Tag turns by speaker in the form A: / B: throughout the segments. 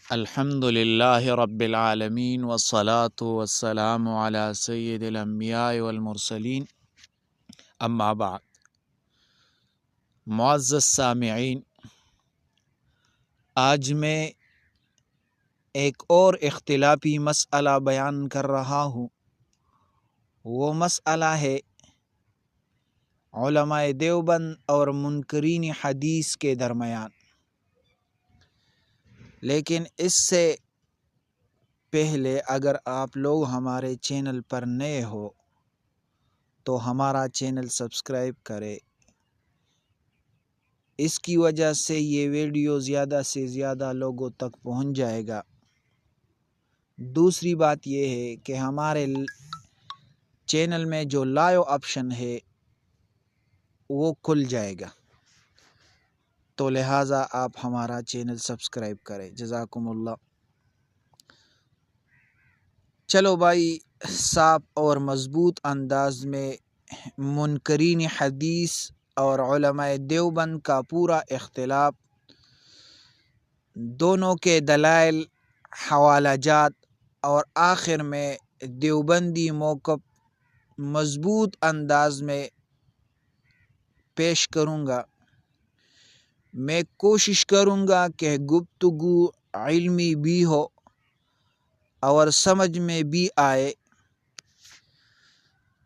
A: الحمد للہ رب العالمین والصلاة والسلام علی سید الانبیاء والمرسلین اما بعد۔ معزز سامعین، آج میں ایک اور اختلافی مسئلہ بیان کر رہا ہوں۔ وہ مسئلہ ہے علماء دیوبند اور منکرین حدیث کے درمیان۔ لیکن اس سے پہلے اگر آپ لوگ ہمارے چینل پر نئے ہو تو ہمارا چینل سبسکرائب کرے۔ اس کی وجہ سے یہ ویڈیو زیادہ سے زیادہ لوگوں تک پہنچ جائے گا۔ دوسری بات یہ ہے کہ ہمارے چینل میں جو لائیو آپشن ہے وہ کھل جائے گا، تو لہٰذا آپ ہمارا چینل سبسکرائب کریں۔ جزاکم اللہ۔ چلو بھائی، صاف اور مضبوط انداز میں منکرین حدیث اور علماء دیوبند کا پورا اختلاف، دونوں کے دلائل، حوالہ جات اور آخر میں دیوبندی موقف مضبوط انداز میں پیش کروں گا۔ میں کوشش کروں گا کہ گفتگو علمی بھی ہو اور سمجھ میں بھی آئے۔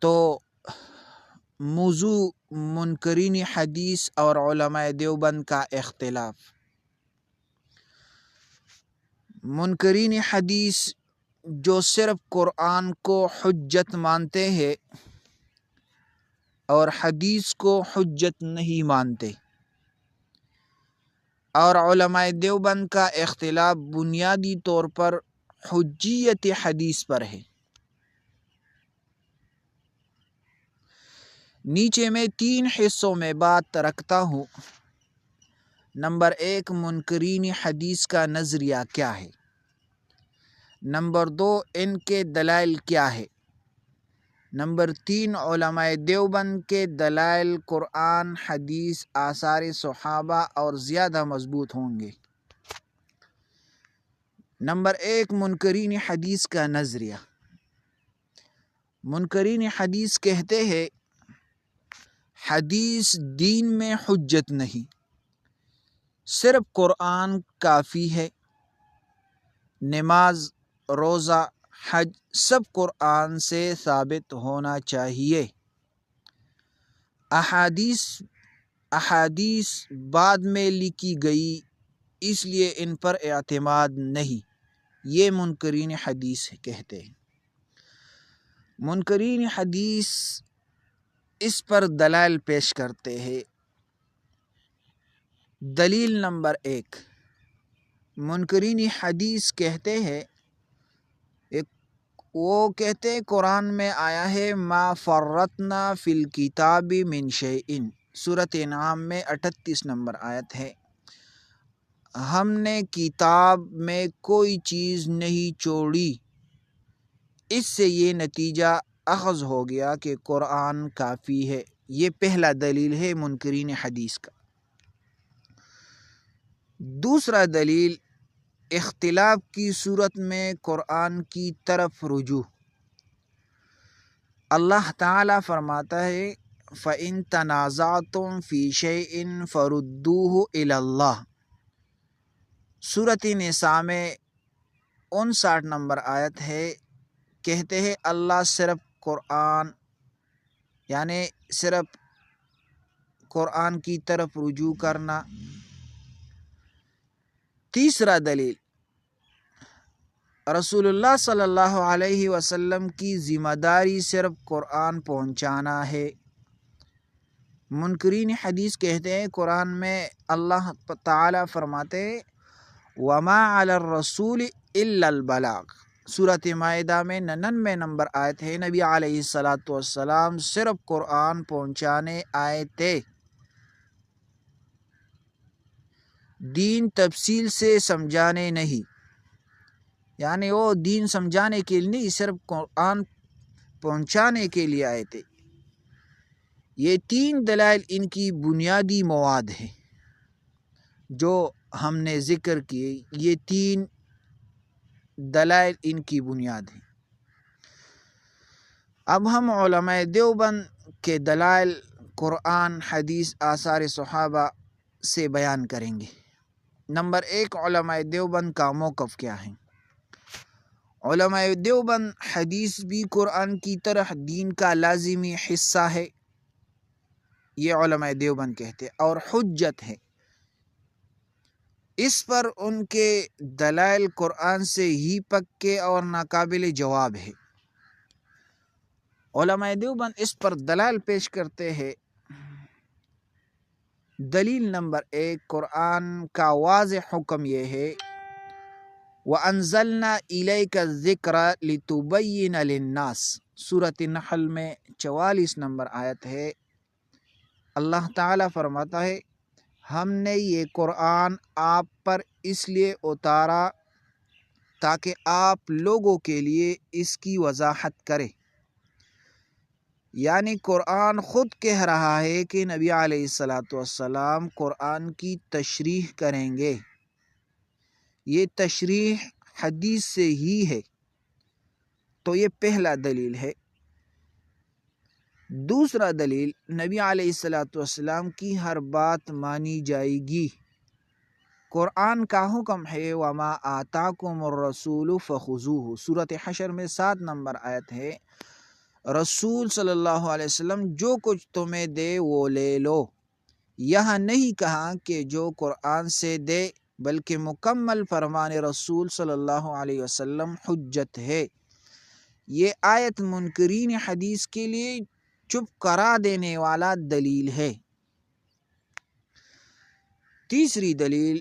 A: تو موضوع منکرین حدیث اور علماء دیوبند کا اختلاف۔ منکرین حدیث جو صرف قرآن کو حجت مانتے ہیں اور حدیث کو حجت نہیں مانتے، اور علماء دیوبند کا اختلاف بنیادی طور پر حجیت حدیث پر ہے۔ نیچے میں 3 حصوں میں بات رکھتا ہوں۔ نمبر 1، منکرین حدیث کا نظریہ کیا ہے؟ نمبر 2، ان کے دلائل کیا ہے؟ نمبر 3، علماء دیوبند کے دلائل قرآن، حدیث، آثار صحابہ اور زیادہ مضبوط ہوں گے۔ نمبر 1، منکرین حدیث کا نظریہ۔ منکرین حدیث کہتے ہیں حدیث دین میں حجت نہیں، صرف قرآن کافی ہے۔ نماز، روزہ، حج سب قرآن سے ثابت ہونا چاہیے۔ احادیث بعد میں لکھی گئی، اس لیے ان پر اعتماد نہیں، یہ منکرین حدیث کہتے ہیں۔ منکرین حدیث اس پر دلائل پیش کرتے ہیں۔ دلیل نمبر 1، منکرین حدیث کہتے ہیں، وہ کہتے ہیں قرآن میں آیا ہے ما فرطنا فی الکتاب من شیء، سورۃ انعام میں 38 نمبر آیت ہے، ہم نے کتاب میں کوئی چیز نہیں چھوڑی۔ اس سے یہ نتیجہ اخذ ہو گیا کہ قرآن کافی ہے۔ یہ پہلا دلیل ہے منکرین حدیث کا۔ دوسرا دلیل، اختلاف کی صورت میں قرآن کی طرف رجوع۔ اللہ تعالیٰ فرماتا ہے فَإِن تَنَازَعْتُمْ فِي شَيْءٍ فَرُدُّوهُ إِلَى اللَّهِ، سورۃ نساء میں 59 نمبر آیت ہے۔ کہتے ہیں اللہ صرف قرآن، یعنی صرف قرآن کی طرف رجوع کرنا۔ تیسرا دلیل، رسول اللہ صلی اللہ علیہ وسلم کی ذمہ داری صرف قرآن پہنچانا ہے۔ منکرین حدیث کہتے ہیں قرآن میں اللہ تعالیٰ فرماتے ہیں وَمَا عَلَى الرَّسُولِ إِلَّا الْبَلَاغُ، سورۃ مائدہ میں 99 نمبر آیت ہے۔ نبی علیہ السلام صرف قرآن پہنچانے آئے تھے، دین تفصیل سے سمجھانے نہیں، یعنی وہ دین سمجھانے کے لیے نہیں، صرف قرآن پہنچانے کے لیے آئے تھے۔ یہ 3 دلائل ان کی بنیادی مواد ہے جو ہم نے ذکر کیے۔ یہ 3 دلائل ان کی بنیاد ہیں۔ اب ہم علماء دیوبند کے دلائل قرآن، حدیث، آثار صحابہ سے بیان کریں گے۔ نمبر 1، علماء دیوبند کا موقف کیا ہے؟ علماء دیوبند حدیث بھی قرآن کی طرح دین کا لازمی حصہ ہے، یہ علماء دیوبند کہتے ہیں، اور حجت ہے۔ اس پر ان کے دلائل قرآن سے ہی پکے اور ناقابل جواب ہے۔ علماء دیوبند اس پر دلائل پیش کرتے ہیں۔ دلیل نمبر 1، قرآن کا واضح حکم یہ ہے وَأَنزَلْنَا إِلَيْكَ الذِّكْرَ لِتُبَيِّنَ لِلنَّاسِ، سورۃ نحل میں 44 نمبر آیت ہے۔ اللہ تعالیٰ فرماتا ہے ہم نے یہ قرآن آپ پر اس لیے اتارا تاکہ آپ لوگوں کے لیے اس کی وضاحت کرے۔ یعنی قرآن خود کہہ رہا ہے کہ نبی علیہ السلام قرآن کی تشریح کریں گے، یہ تشریح حدیث سے ہی ہے، تو یہ پہلا دلیل ہے۔ دوسرا دلیل، نبی علیہ السلام کی ہر بات مانی جائے گی۔ قرآن کا حکم ہے وَمَا آتَاكُمُ الرَّسُولُ فَخُذُوهُ، سورۃ حشر میں 7 نمبر آیت ہے۔ رسول صلی اللہ علیہ وسلم جو کچھ تمہیں دے وہ لے لو۔ یہاں نہیں کہا کہ جو قرآن سے دے، بلکہ مکمل فرمان رسول صلی اللہ علیہ وسلم حجت ہے۔ یہ آیت منکرین حدیث کے لیے چپ کرا دینے والا دلیل ہے۔ تیسری دلیل،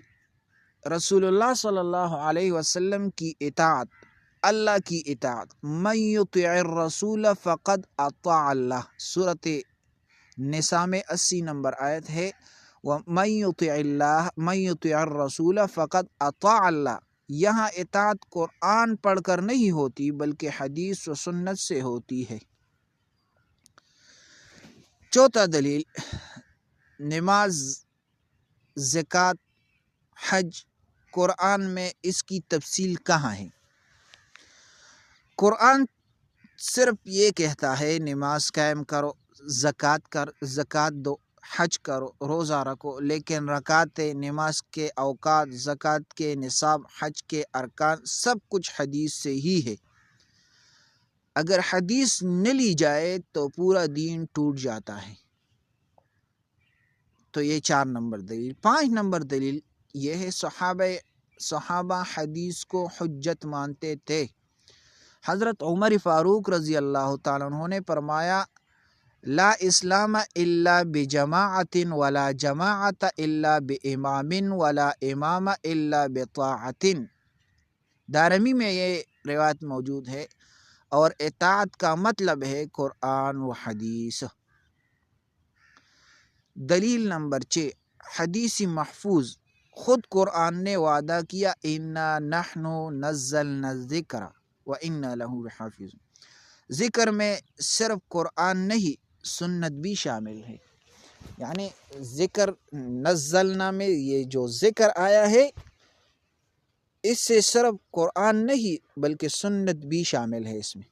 A: رسول اللہ صلی اللہ علیہ وسلم کی اطاعت، اللہ کی اطاعت۔ من یطع الرسول فقد اطاع اللہ، سورۃ نساء میں 80 نمبر آیت ہے۔ وَمَن يُطِعِ الرَّسُولَ فَقَدْ أَطَاعَ اللَّهَ، یہاں اطاعت قرآن پڑھ کر نہیں ہوتی بلکہ حدیث و سنت سے ہوتی ہے۔ چوتھا دلیل، نماز، زکوٰۃ، حج، قرآن میں اس کی تفصیل کہاں ہے؟ قرآن صرف یہ کہتا ہے نماز قائم کرو، زکوٰۃ دو، حج کرو، روزہ رکھو، لیکن رکعت، نماز کے اوقات، زکوٰۃ کے نصاب، حج کے ارکان، سب کچھ حدیث سے ہی ہے۔ اگر حدیث نہ لی جائے تو پورا دین ٹوٹ جاتا ہے۔ تو یہ 4 نمبر دلیل۔ 5 نمبر دلیل یہ ہے صحابہ حدیث کو حجت مانتے تھے۔ حضرت عمر فاروق رضی اللہ تعالیٰ عنہ نے فرمایا لا اسلام الا بجماعت ولا جماعت الا بامام ولا امام الا بطاعت۔ دارمی میں یہ روایت موجود ہے، اور اطاعت کا مطلب ہے قرآن و حدیث۔ دلیل نمبر 6، حدیث محفوظ، خود قرآن نے وعدہ کیا انا نحن نزلنا الذکر وانا لہ لحافظون۔ ذکر میں صرف قرآن نہیں، سنت بھی شامل ہے۔ یعنی ذکر نزلنا میں یہ جو ذکر آیا ہے اس سے صرف قرآن نہیں بلکہ سنت بھی شامل ہے اس میں۔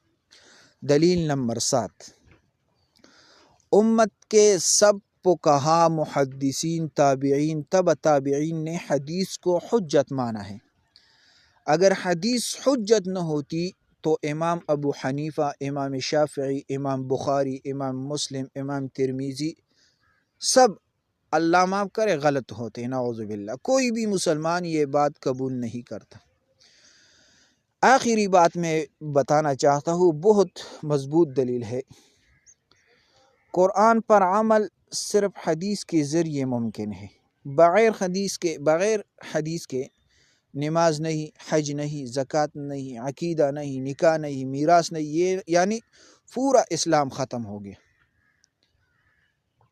A: دلیل نمبر 7، امت کے سب فقہا، محدثین، تابعین، تبع تابعین نے حدیث کو حجت مانا ہے۔ اگر حدیث حجت نہ ہوتی تو امام ابو حنیفہ، امام شافعی، امام بخاری، امام مسلم، امام ترمذی سب اللہ معاف کرے غلط ہوتے، نعوذ باللہ۔ کوئی بھی مسلمان یہ بات قبول نہیں کرتا۔ آخری بات میں بتانا چاہتا ہوں، بہت مضبوط دلیل ہے۔ قرآن پر عمل صرف حدیث کے ذریعے ممکن ہے۔ بغیر حدیث کے نماز نہیں، حج نہیں، زکوٰۃ نہیں، عقیدہ نہیں، نکاح نہیں، میراث نہیں، یہ یعنی پورا اسلام ختم ہو گیا۔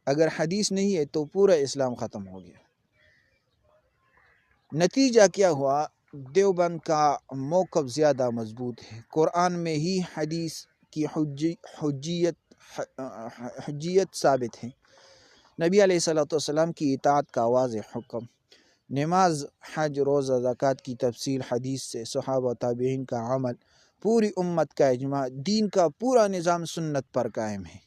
A: اگر حدیث نہیں ہے تو پورا اسلام ختم ہو گیا۔ نتیجہ کیا ہوا؟ دیوبند کا موقف زیادہ مضبوط ہے۔ قرآن میں ہی حدیث کی حجیت ثابت ہے۔ نبی علیہ السلام کی اطاعت کا واضح حکم، نماز، حج، روزہ، زکوٰۃ کی تفصیل حدیث سے، صحابہ و تابعین کا عمل، پوری امت کا اجماع، دین کا پورا نظام سنت پر قائم ہے۔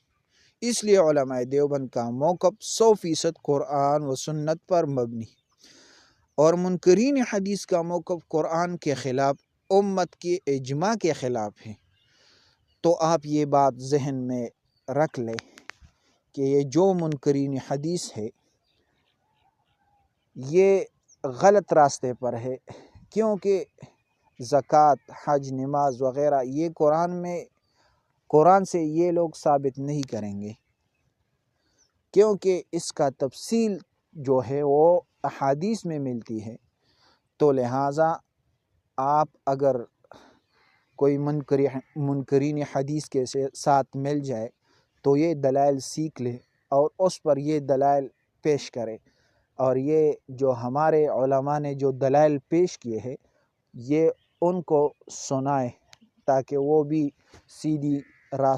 A: اس لیے علماء دیوبند کا موقف 100% قرآن و سنت پر مبنی، اور منکرین حدیث کا موقف قرآن کے خلاف، امت کے اجماع کے خلاف ہے۔ تو آپ یہ بات ذہن میں رکھ لیں کہ یہ جو منکرین حدیث ہے یہ غلط راستے پر ہے، کیونکہ زکوٰۃ، حج، نماز وغیرہ یہ قرآن سے یہ لوگ ثابت نہیں کریں گے، کیونکہ اس کا تفصیل جو ہے وہ احادیث میں ملتی ہے۔ تو لہٰذا آپ اگر کوئی منکرین حدیث کے ساتھ مل جائے تو یہ دلائل سیکھ لے اور اس پر یہ دلائل پیش کرے، اور یہ جو ہمارے علماء نے جو دلائل پیش کیے ہیں یہ ان کو سنائے، تاکہ وہ بھی سیدھی راستہ